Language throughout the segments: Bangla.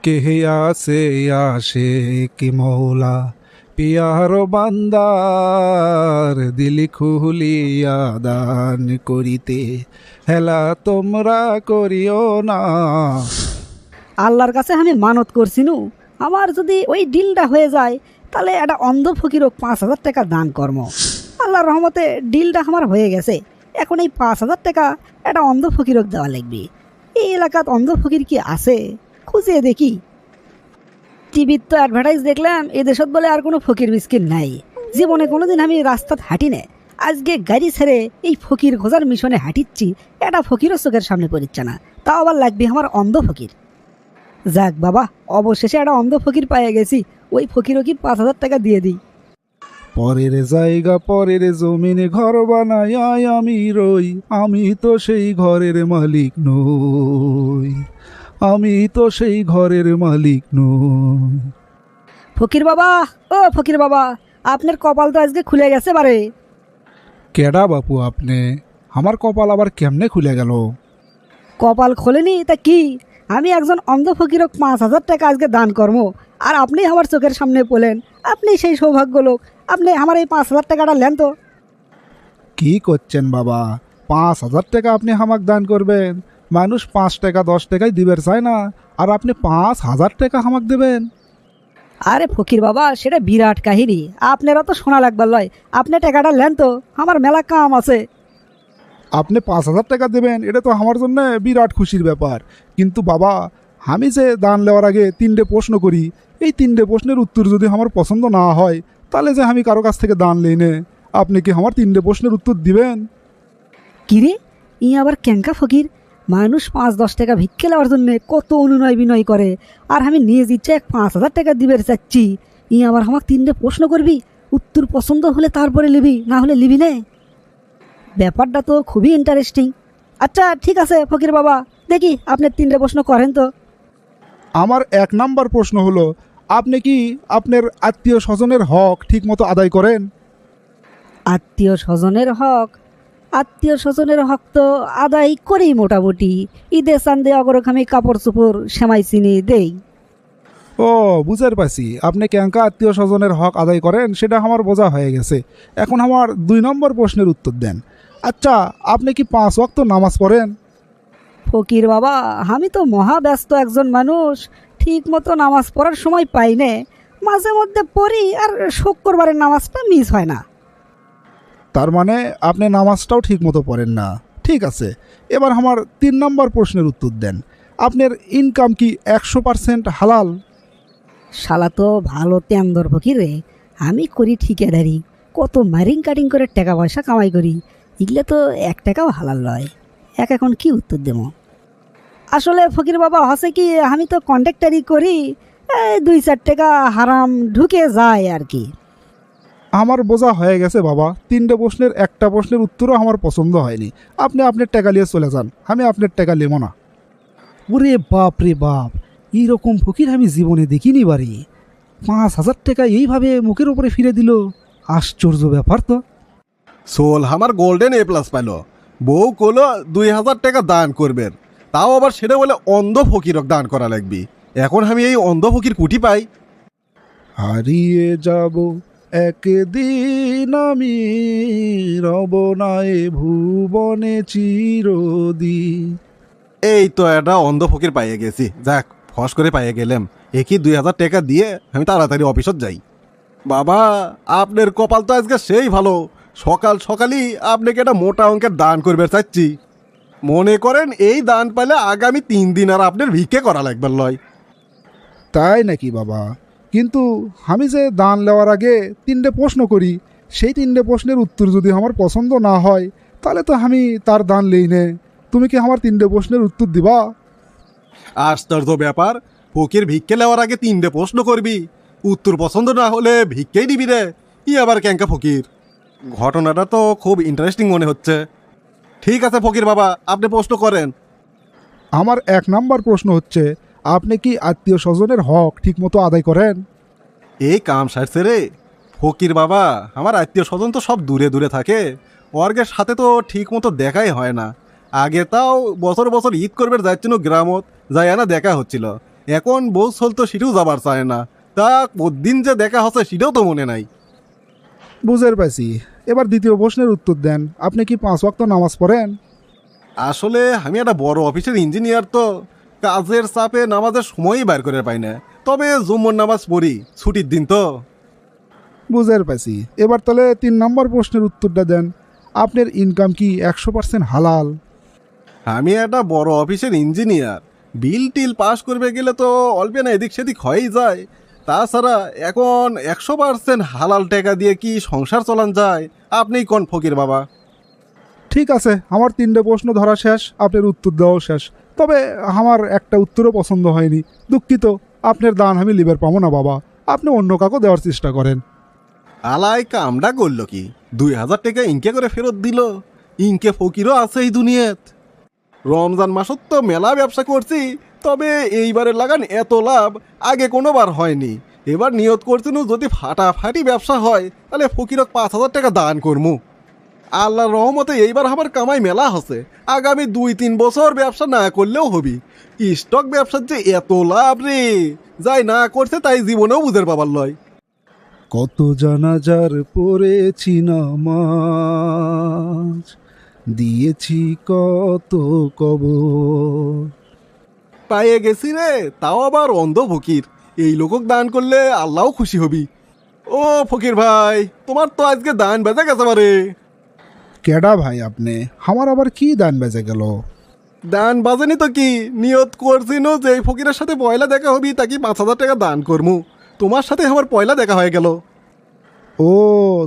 কে আসে আসে কি মৌলা পিয়ার বান্দার দিলি খুলিয়া দান করিতে হেলা তোমরা করিও না। আল্লাহর কাছে আমি মানত করছিনু, আমার যদি ওই ডিলটা হয়ে যায় তাহলে একটা অন্ধ ফকিরও 5,000 টাকা দান কর্ম। আল্লাহর রহমতে ডিলটা আমার হয়ে গেছে। এখন এই 5,000 টাকা একটা অন্ধ ফকিরক দেওয়া লাগবে। এই এলাকাত অন্ধ ফকির কি আছে খুঁজে দেখি। টিভির তো অ্যাডভার্টাইজ দেখলাম এ দেশত বলে আর কোনো ফকির মিসকিন নাই। জীবনে কোনোদিন আমি রাস্তাত হাঁটি না, আজকে গাড়ি ছেড়ে এই ফকির খোঁজার মিশনে হাঁটিচ্ছি, একটা ফকিরও চোখের সামনে পড়িচ্ছে না, তাও আবার লাগবে আমার অন্ধ ফকির। যাক বাবা, অবশেষে একটা অন্ধ ফকির পাইয়া গেছি। ওই ফকিরও কি 5,000 টাকা দিয়ে দিই। পরের জায়গা পরের জমিনে ঘর বানাই আমি রই, আমি তো সেই ঘরের মালিক নই, আমি তো সেই ঘরের মালিক নই। ফকির বাবা, ও ফকির বাবা, আপনার কপাল তো আজকে খুলে গেছে বারে। কেডা বাপু আপনি? আমার কপাল আবার কেমনে খুলে গেল? কপাল খোলেনি তা কি, আমি একজন অন্ধ ফকিরক 5,000 টাকা আজকে দান কর্ম, আর আপনি আমার চোখের সামনে বলেন আপনি সেই সৌভাগ্য লোক। আপনি আমার এই 5,000 টাকাটা নেন তো। কি করছেন বাবা? 5,000 টাকা আপনি হামাক দান করবেন? মানুষ 5 টাকা 10 টাকাই দিবের চায় না, আর আপনি 5,000 টাকা হামাক দেবেন? আরে ফকির বাবা, সেটা বিরাট কাহিনী, আপনারা তো শোনা লাগবার লয়। আপনি টাকাটা নেন তো, আমার মেলা কাম আছে। আপনি 5,000 টাকা দেবেন, এটা তো আমার জন্য বিরাট খুশির ব্যাপার। কিন্তু বাবা, আমি যে দান নেওয়ার আগে 3টে প্রশ্ন করি, এই 3টে প্রশ্নের উত্তর যদি আমার পছন্দ না হয় তাহলে যে আমি কারো কাছ থেকে দান লই নে। আপনি কি আমার 3টে প্রশ্নের উত্তর দিবেন? কিরে, ই আবার ক্যাঙ্কা ফকির, মানুষ 5-10 টাকা ভিক্ষে নেওয়ার জন্য কত অনুনয় বিনয় করে, আর আমি নিয়ে ইচ্ছে 5,000 টাকা দিবে চাচ্ছি। ই আবার আমার 3টে প্রশ্ন করবি, উত্তর পছন্দ হলে তারপরে লিবি, না হলে লিবি নে। ব্যাপারটা তো খুবই ইন্টারেস্টিং। আচ্ছা ঠিক আছে ফকির বাবা, দেখি আপনি 3টে প্রশ্ন করেন তো। আমার 1 নাম্বার প্রশ্ন হলো, আপনি কি আপনার আত্মীয় স্বজনের হক ঠিকমতো আদায় করেন? আত্মীয় স্বজনের হক? আত্মীয় স্বজনের হক তো আদায় করি মোটামুটি। ঈদে চান্দে অগরক আমি কাপড় চোপড় সেমাই চিনি দেই। ও, বুঝতে পারছি আপনি ক্যাঙ্কা আত্মীয় স্বজনের হক আদায় করেন, সেটা আমার বোঝা হয়ে গেছে। এখন আমার 2 নম্বর প্রশ্নের উত্তর দেন। আচ্ছা, আপনি কি 5 ওয়াক্ত নামাজ পড়েন? ফকির বাবা, আমি তো মহা ব্যস্ত একজন মানুষ, ঠিক মতো নামাজ পড়ার সময় পাই নে। মাঝে মধ্যে পড়ি, আর শুক্রবারের নামাজটা মিস হয় না। তার মানে আপনি নামাজটাও ঠিকমতো পড়েন না। ঠিক আছে, এবার আমার 3 নম্বর প্রশ্নের উত্তর দেন। আপনার ইনকাম কি 100% হালাল? শালা তো ভালো তেন্দর ফকির রে। আমি করি ঠিকাদারি, কত মারিং কাটিং করে টাকা পয়সা কামাই করি, এগুলো তো 1 টাকাও হালাল নয়। এখন কি উত্তর দেব? আসলে ফকির বাবা হসে কি, আমি তো কন্ট্রাক্টারি করি, 2-4 টাকা হারাম ঢুকে যায় আর কি। আমার বোঝা হয়ে গেছে বাবা। 3টে প্রশ্নের একটা প্রশ্নের উত্তরও আমার পছন্দ হয়নি। আপনি আপনার টাকা নিয়ে চলে যান, আমি আপনার টাকা নেব না। ওরে বাপ রে বাপ, এইরকম ফকির আমি জীবনে দেখিনি বাড়ি। 5,000 টাকা এইভাবে মুখের উপরে ফিরে দিল, আশ্চর্য ব্যাপার তো। সোল আমার গোল্ডেন A+ পাইল। বউ কলো 2,000 টাকা দান করবেন, তাও আবার সেটা বলে অন্ধ ফকিরক দান করা লাগবে। এখন আমি এই অন্ধ ফকির কুটি পাই। হারিয়ে যাব একদিন আমি, রব না এ ভুবনে চিরদিন। এই তো একটা অন্ধ ফকির পাইয়ে গেছি, যাক ফস করে পাইয়ে গেলাম। একই 2,000 টাকা দিয়ে আমি তাড়াতাড়ি অফিসত যাই। বাবা, আপনার কপাল তো আজকে সেই ভালো, সকাল সকালই আপনাকে একটা মোটা অঙ্কের দান করবে চাচ্ছি। মনে করেন এই দান পাইলে আগামী 3 দিন আর আপনার ভিক্ষে করা লাগবে লয়। তাই নাকি বাবা? কিন্তু আমি যে দান নেওয়ার আগে 3টে প্রশ্ন করি, সেই 3টে প্রশ্নের উত্তর যদি আমার পছন্দ না হয় তাহলে তো আমি তার দান লই নে। তুমি কি আমার 3টে প্রশ্নের উত্তর দিবা? আশ্চর্য ব্যাপার, ফকির ভিক্ষে নেওয়ার আগে 3টে প্রশ্ন করবি, উত্তর পছন্দ না হলে ভিক্ষেই দিবি রে? ই আবার ক্যাঙ্কা ফকির। ঘটনাটা তো খুব ইন্টারেস্টিং মনে হচ্ছে। ঠিক আছে ফকির বাবা, আপনি প্রশ্ন করেন। আমার 1 নাম্বার প্রশ্ন হচ্ছে, আপনি কি আত্মীয় স্বজনের হক ঠিকমতো আদায় করেন? এই কাম সারছে রে ফকির বাবা, আমার আত্মীয় স্বজন তো সব দূরে দূরে থাকে, অর্গের সাথে তো ঠিক মতো দেখাই হয় না। আগে তাও বছর বছর ঈদ করবে যাচ্ছিল গ্রামত, যাই না দেখা হচ্ছিল। এখন বউ চলতো সেটাও যাবার চায় না, তা দিন যে দেখা হচ্ছে সেটাও তো মনে নাই। বুঝের পাইছি। এবার দ্বিতীয় প্রশ্নের উত্তর দেন, আপনি কি 5 ওয়াক্ত নামাজ পড়েন? আসলে আমি একটা বড় অফিসের ইঞ্জিনিয়ার, তো কাজের চাপে নামাজের সময়ই বার করে পাই না। তবে জুম্মর নামাজ পড়ি, ছুটির দিন তো। বুঝের পাইছি। এবার তাহলে 3 নম্বর প্রশ্নের উত্তরটা দেন, আপনার ইনকাম কি 100% হালাল? আমি একটা বড় অফিসের ইঞ্জিনিয়ার, বিল টিল পাস করবে গেলে তো অল্পে না এদিক সেদিক হয়েই যায়। তাছাড়া এখন 100% হালাল টাকা দিয়ে কি সংসার চালান যায়? আপনিই কোন ফকির বাবা। ঠিক আছে, আমার 3টে প্রশ্ন ধরা শেষ, আপনার উত্তর দেওয়াও শেষ। তবে আমার একটা উত্তরও পছন্দ হয়নি, দুঃখিত। আপনার দান আমি লিবার পাবো না বাবা, আপনি অন্য কাউকে দেওয়ার চেষ্টা করেন। আলাই কামটা করলো কি, 2000 টাকা ইনকে করে ফেরত দিল। ইনকে ফকিরও আছে এই দুনিয়াত। রমজান মাসত তো মেলা ব্যবসা করছি, তবে এইবারের লাগান এত লাভ আগে কোনোবার হয়নি। এবার নিয়ত করছিনু যদি ফাটাফাটি ব্যবসা হয় তাহলে ফকিরক 5000 টাকা দান করমু। আল্লাহর রহমতে এইবার আমার কামাই মেলা হচ্ছে, আগামী 2-3 বছর ব্যবসা না করলেও হবি। স্টক ব্যবসার যে এত লাভ রে, যাই না করছে তাই জীবনেও বুঝের পাবার লয়। কত জানাজার পড়েছি নামাজ, দিয়েছি কত কবর। পাইয়ে গেছি রে, তাও আবার অন্ধ ফকির। এই লোকক দান করলে আল্লাহও খুশি হবি। ও ফকির ভাই, তোমার তো আজকে দান বেজে গেছে বারে। কেডা ভাই আপনি? আমার আবার কি দান বেজে গেল? দান বাজেনি তো কি, নিয়ত করছিনু যে এই ফকিরের সাথে পয়লা দেখা হবি তাকে 5000 টাকা দান করমু। তোমার সাথে আমার পয়লা দেখা হয়ে গেল। ও,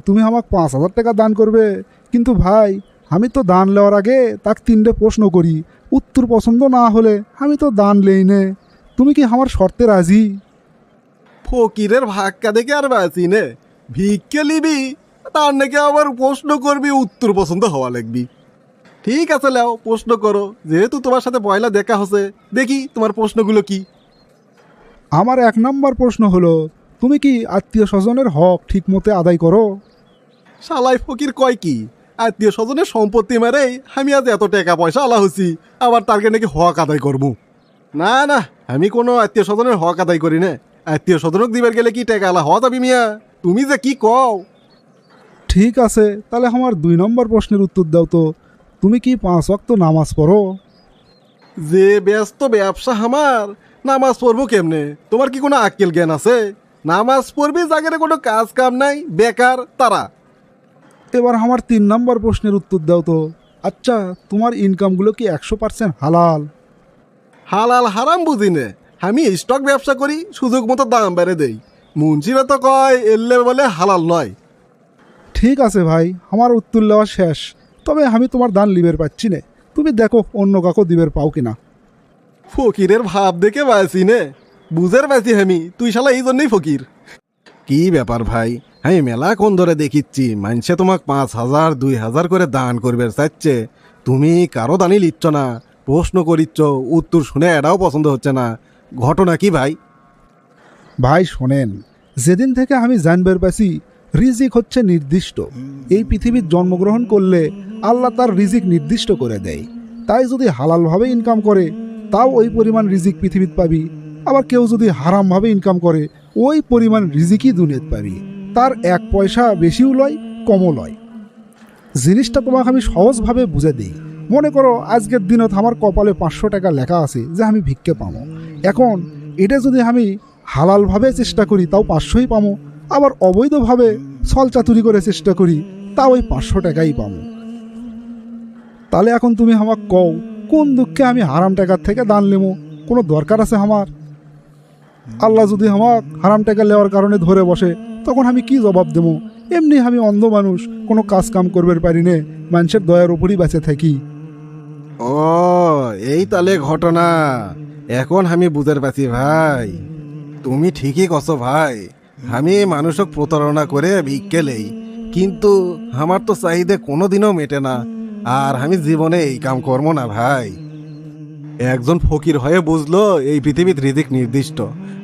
তুমি আমাকে 5000 টাকা দান করবে? কিন্তু ভাই, আমি তো দান নেওয়ার আগে তাক 3টে প্রশ্ন করি, উত্তর পছন্দ না হলে আমি তো দান লেই নে। তুমি কি আমার শর্তে রাজি? ফকিরের ভাগ্যা দেখে আর বাঁচি নে, ভিক্ষে লিবি তার নাকি আবার প্রশ্ন করবি, উত্তর পছন্দ হওয়া লাগবি। ঠিক আছে লাও, প্রশ্ন করো, যেহেতু তোমার সাথে পয়লা দেখা হচ্ছে। দেখি তোমার প্রশ্নগুলো কি। আমার 1 নম্বর প্রশ্ন হলো, তুমি কি আত্মীয় স্বজনের হক ঠিক মতো আদায় করো? শালাই ফকির কয় কি, আত্মীয় স্বজনের সম্পত্তি মেরেই আমি আজ এত টাকা পয়সা আলা হচ্ছি, আবার তারকে নাকি হক আদায় করবো? না না, আমি কোনো আত্মীয় স্বজনের হক আদায় করি না। আত্মীয় স্বজনক দিবার গেলে কি টাকা আলা হওয়া যাবি মিয়া? তুমি যে কি কও। ঠিক আছে, তাহলে আমার 2 নম্বর প্রশ্নের উত্তর দাও তো, তুমি কি 5 ওয়াক্ত নামাজ পড়ো? যে ব্যস্ত ব্যবসা আমার, নামাজ পড়বো কেমনে? তোমার কি কোনো আক্কেল জ্ঞান আছে? নামাজ পড়বি জায়গায় কোনো কাজ কাম নাই, বেকার তারা। এবার আমার 3 নম্বর প্রশ্নের উত্তর দাও তো, আচ্ছা তোমার ইনকামগুলো কি 100% হালাল? হালাল হারাম বুঝি নে, আমি স্টক ব্যবসা করি, সুযোগ মতো দাম বেড়ে দেই। মুন্সিরা তো কয় এললে বলে হালাল নয়। ঠিক আছে ভাই, আমার উত্তর দেওয়া শেষ। তবে আমি তোমার দান লিবের পাচ্ছি না, তুমি দেখো অন্য কাকো দিবের পাও কিনা। ফকিরের ভাব দেখে বাঁচি নে, বুঝের বাঁচি আমি, তুই শালা এই জন্যই ফকির। কি ব্যাপার ভাই, আমি মেলা কোন ধরে দেখিচ্ছি মানুষে তোমাক 5000 2000 করে দান করবে চাচ্ছে, তুমি কারো দানই লিচ্ছ না, প্রশ্ন করিচ্ছ, উত্তর শুনে এটাও পছন্দ হচ্ছে না। ঘটনা কি ভাই? ভাই শোনেন, যেদিন থেকে আমি জানবার পাচ্ছি রিজিক হচ্ছে নির্দিষ্ট, এই পৃথিবীর জন্মগ্রহণ করলে আল্লাহ তার রিজিক নির্দিষ্ট করে দেয়। তাই যদি হালালভাবে ইনকাম করে তাও ওই পরিমাণ রিজিক পৃথিবীত পাবি, আবার কেউ যদি হারামভাবে ইনকাম করে ওই পরিমাণ রিজিকই দুনিয়াত পাবি। তার 1 পয়সা বেশিও লয় কমও লয়। জিনিসটা তোমাকে আমি সহজভাবে বুঝে দিই। মনে করো আজকের দিনত আমার কপালে 500 টাকা লেখা আছে যে আমি ভিক্ষে পাবো। এখন এটা যদি আমি হালালভাবে চেষ্টা করি তাও 500ই পাবো, আবার অবৈধভাবে ছলচাতুরি করে চেষ্টা করি তাও ওই 500 টাকাই পাবো। তাহলে এখন তুমি আমাকে কও, কোন দুঃখে আমি হারাম টাকার থেকে দান নেবো? কোনো দরকার আছে আমার? আল্লাহ যদি আমাক হারাম টাকা নেওয়ার কারণে ধরে বসে তখন আমি কি জবাব দেবো? এমনি আমি অন্ধ মানুষ, কোনো কাজ কাম করবার পারি নে, মানুষের দয়ার উপরই বেঁচে থাকি। ও এই তালে ঘটনা, এখন আমি বুঝতে পারছি ভাই। তুমি ঠিকই কছো ভাই, আমি মানুষক প্রতারণা করে ভিক্ষে লেই, কিন্তু আমার তো চাহিদা কোনোদিনও মেটে না, আর আমি জীবনে এই কাম করবো না ভাই। একজন ফকির হয়ে বুঝলো এই পৃথিবীর রিজিক নির্দিষ্ট,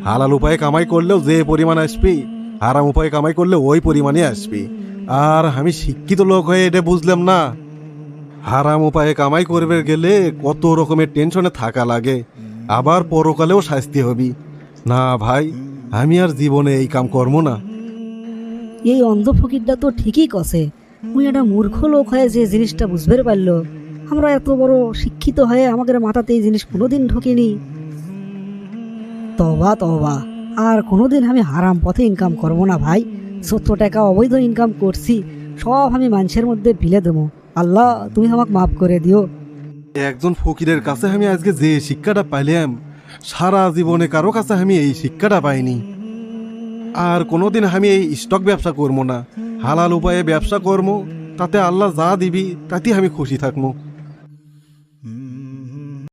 হালাল উপায়ে কামাই করলেও যে পরিমাণ আসবি, হারাম উপায়ে কামাই করলে ওই পরিমাণই আসবি। আর আমি শিক্ষিত লোক হয়ে এটা বুঝলাম না, হারাম উপায়ে কামাই করবে গেলে কত রকমের টেনশনে থাকা লাগে। আবার পরকালেও শাস্তি হবি। না ভাই, আমি আর জীবনে এই কাম করবো না। এই অন্ধ ফকিরটা তো ঠিকই কছে। মুই একটা মূর্খ লোক হয়ে যে জিনিসটা বুঝতে পারলো। আমরা এত বড় শিক্ষিত হয়ে আমাদের মাথাতে এই জিনিস কোনোদিন ঢোকেনি। তবা তবা, আর কোনোদিন আমি হারাম পথে ইনকাম করবো না ভাই। 70 টাকা অবৈধ ইনকাম করছি, সব আমি মানুষের মধ্যে বিলে দেবো। আল্লাহ তুমি আমাকে মাফ করে দিও। একজন ফকিরের কাছে আমি আজকে যে শিক্ষাটা পাইলাম, সারা জীবনে কারো কাছে আমি এই শিক্ষাটা পাইনি। আর কোনোদিন আমি এই স্টক ব্যবসা করবো না, হালাল উপায়ে ব্যবসা করবো, তাতে আল্লাহ যা দিবি তাতে আমি খুশি থাকবো।